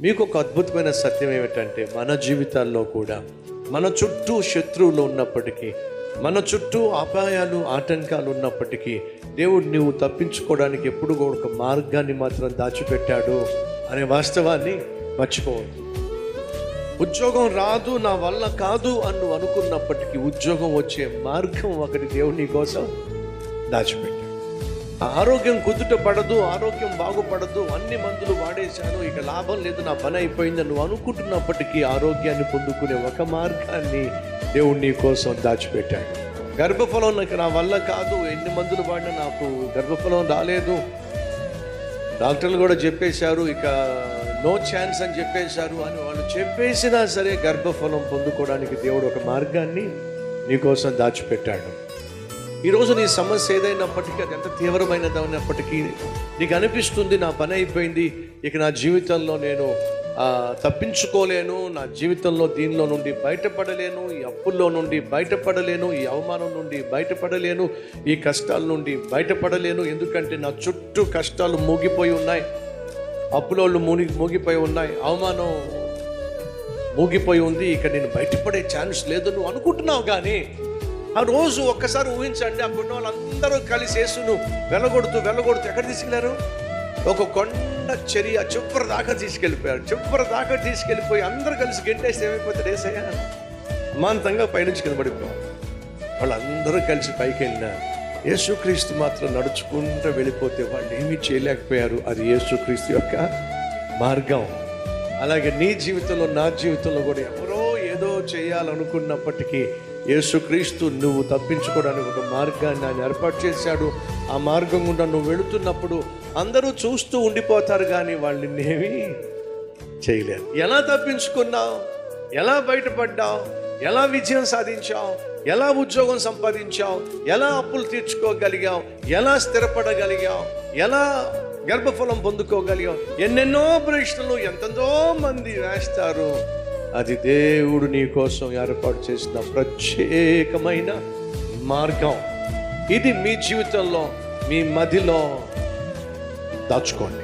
మీకు ఒక అద్భుతమైన సత్యం ఏమిటంటే, మన జీవితాల్లో కూడా మన చుట్టూ శత్రువులు ఉన్నప్పటికీ, మన చుట్టూ అపాయాలు ఆటంకాలు ఉన్నప్పటికీ, దేవుడు నువ్వు తప్పించుకోవడానికి ఎప్పుడు కూడా ఒక మార్గాన్ని మాత్రం దాచిపెట్టాడు అనే వాస్తవాన్ని మర్చిపోవద్దు. ఉద్యోగం రాదు, నా వల్ల కాదు అని నువ్వు అనుకున్నప్పటికీ ఉద్యోగం వచ్చే మార్గం ఒకటి దేవుడు నీ కోసం దాచిపెట్టాడు. ఆరోగ్యం కుదుట పడదు, ఆరోగ్యం బాగుపడదు, అన్ని మందులు వాడేశాను, ఇక లాభం లేదు, నా పని అయిపోయిందని నువ్వు అనుకుంటున్నప్పటికీ ఆరోగ్యాన్ని పొందుకునే ఒక మార్గాన్ని దేవుడు నీ కోసం దాచిపెట్టాడు. గర్భఫలం నాకు నా వల్ల కాదు, ఎన్ని మందులు వాడినా నాకు గర్భఫలం రాలేదు, డాక్టర్లు కూడా చెప్పేశారు ఇక నో ఛాన్స్ అని చెప్పేశారు అని వాళ్ళు చెప్పేసినా సరే గర్భఫలం పొందుకోవడానికి దేవుడు ఒక మార్గాన్ని నీకోసం దాచిపెట్టాడు. ఈరోజు నీ సమస్య ఏదైనప్పటికీ, అది ఎంత తీవ్రమైనది అయినప్పటికీ, నీకు అనిపిస్తుంది నా పని అయిపోయింది, ఇక నా జీవితంలో నేను తప్పించుకోలేను, నా జీవితంలో దీనిలో నుండి బయటపడలేను, ఈ అప్పుల్లో నుండి బయటపడలేను, ఈ అవమానం నుండి బయటపడలేను, ఈ కష్టాల నుండి బయటపడలేను, ఎందుకంటే నా చుట్టూ కష్టాలు మూగిపోయి ఉన్నాయి, అప్పులోళ్ళు మూగిపోయి ఉన్నాయి, అవమానం మూగిపోయి ఉంది, ఇక నేను బయటపడే ఛాన్స్ లేదు నువ్వు అనుకుంటున్నావు. కానీ ఆ రోజు ఒక్కసారి ఊహించండి, అక్కడ వాళ్ళందరూ కలిసి యేసును వెళ్ళగొడుతూ ఎక్కడ తీసుకెళ్లారు? ఒక కొండ చర్య చివరి దాకా తీసుకెళ్ళిపోయారు. చివరి దాకా తీసుకెళ్ళిపోయి అందరూ కలిసి గెంటేస్తే ఏమైపోతారు? యేసయ్య అమాంతంగా పైనుంచి కింద పడిపోయారు. వాళ్ళందరూ కలిసి పైకి వెళ్ళినా యేసుక్రీస్తు మాత్రం నడుచుకుంటూ వెళ్ళిపోతే వాళ్ళు ఏమీ చేయలేకపోయారు. అది యేసుక్రీస్తు యొక్క మార్గం. అలాగే నీ జీవితంలో, నా జీవితంలో కూడా ఎవరో ఏదో చేయాలనుకున్నప్పటికీ యేసుక్రీస్తు నువ్వు తప్పించుకోవడానికి ఒక మార్గాన్ని ఆయన ఏర్పాటు చేశాడు. ఆ మార్గం గుండా నువ్వు వెళుతున్నప్పుడు అందరూ చూస్తూ ఉండిపోతారు, కానీ వాళ్ళు నిన్నేమీ చేయలేరు. ఎలా తప్పించుకున్నావు, ఎలా బయటపడ్డావు, ఎలా విజయం సాధించావు, ఎలా ఉద్యోగం సంపాదించావు, ఎలా అప్పులు తీర్చుకోగలిగావు, ఎలా స్థిరపడగలిగావు, ఎలా గర్భఫలం పొందుకోగలిగావు, ఎన్నెన్నో ప్రశ్నలు ఎంతెంతో మంది వేస్తారు. అది దేవుడు నీ కోసం ఏర్పాటు చేసిన ప్రత్యేకమైన మార్గం. ఇది మీ జీవితంలో, మీ మదిలో దాచుకోండి.